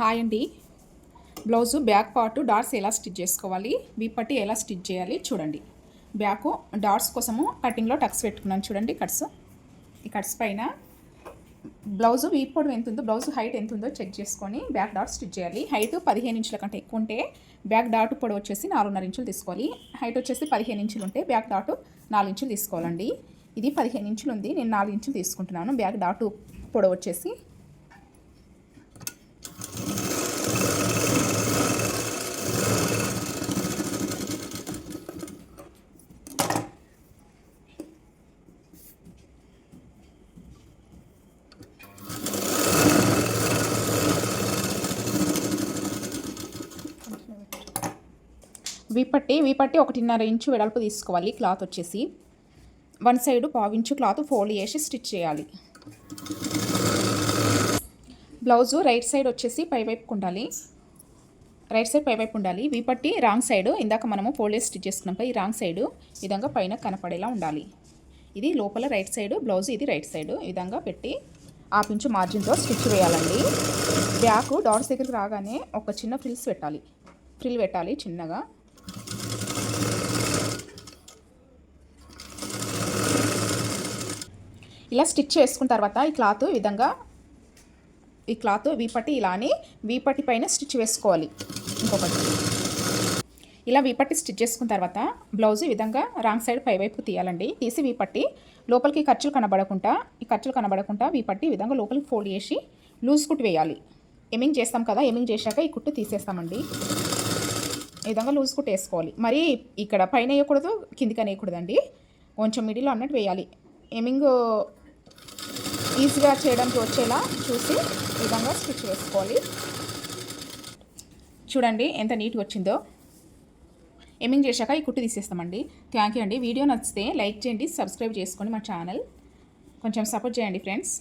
Hi అండి. Blouse back part dots ఎలా stitch చేసుకోవాలి, వీపట్టి ఎలా స్టిచ్ చేయాలి చూడండి. బ్యాక్ డాట్స్ కోసము కటింగ్లో టక్స్ పెట్టుకున్నాను చూడండి. ఈ కట్స్ పైన బ్లౌజు వీప్ పొడవు ఎంత ఉందో, బ్లౌజ్ హైట్ ఎంత ఉందో చెక్ చేసుకొని బ్యాక్ డాట్ స్టిచ్ చేయాలి. హైట్ 15 ఇంచుల కంటే ఎక్కువ ఉంటే బ్యాక్ డాట్ పొడవు వచ్చేసి 4.5 ఇంచులు తీసుకోవాలి. హైట్ వచ్చేసి 15 ఇంచులు ఉంటే బ్యాక్ డాట్ 4 ఇంచులు తీసుకోవాలండి. ఇది 15 ఇంచులు ఉంది, నేను 4 ఇంచులు తీసుకుంటున్నాను. బ్యాక్ డాట్ పొడవు వచ్చేసి వీపట్టి 1.5 ఇంచు వెడల్పు తీసుకోవాలి. క్లాత్ వచ్చేసి one side 1/2 inch cloth fold చేసి స్టిచ్ చేయాలి. బ్లౌజు రైట్ సైడ్ వచ్చేసి పైవైపు ఉండాలి. రైట్ సైడ్ పైవైపు ఉండాలి. వీపట్టి రాంగ్ సైడ్ ఇందాక మనము ఫోల్డ్ చేసి స్టిచ్ చేసుకున్నాం కదా, ఈ రాంగ్ సైడ్ ఈ విధంగా పైన కనపడేలా ఉండాలి. ఇది లోపల రైట్ సైడ్ బ్లౌజ్, ఇది రైట్ సైడ్. ఈ విధంగా పెట్టి 1/2 ఇంచు మార్జిన్తో స్టిచ్ వేయాలండి. బ్యాక్ డాట్స్ దగ్గరికి రాగానే ఒక చిన్న ఫ్రిల్ పెట్టాలి చిన్నగా. ఇలా స్టిచ్ చేసుకున్న తర్వాత ఈ క్లాత్ వీపట్టి ఇలానే వీపట్టి పైన స్టిచ్ వేసుకోవాలి. ఇంకొకటి ఇలా వీపట్టి స్టిచ్ చేసుకున్న తర్వాత బ్లౌజ్ ఈ విధంగా రాంగ్ సైడ్ పైవైపు తీయాలండి. తీసి వీపట్టి లోపలికి ఖర్చులు కనబడకుండా వీపట్టి ఈ విధంగా లోపలికి ఫోల్డ్ చేసి లూజ్ కుట్టు వేయాలి. ఎమింగ్ చేస్తాం కదా, ఎమింగ్ చేశాక ఈ కుట్టు తీసేస్తామండి. ఈ విధంగా లూజ్ కుట్టు వేసుకోవాలి. మరి ఇక్కడ పైన వేయకూడదు, కిందికి వేయకూడదండి, కొంచెం మిడిల్లో అన్నట్టు వేయాలి. ఎమింగ్ ఈజీగా చేయడానికి వచ్చేలా చూసి ఈ విధంగా స్టిచ్ వేసుకోవాలి. చూడండి ఎంత నీట్గా వచ్చిందో. ఎమింగ్ చేశాక ఈ కుట్టు తీసేస్తామండి. థ్యాంక్ యూ అండి. వీడియో నచ్చితే లైక్ చేయండి, సబ్స్క్రైబ్ చేసుకోండి. మా ఛానల్ కొంచెం సపోర్ట్ చేయండి ఫ్రెండ్స్.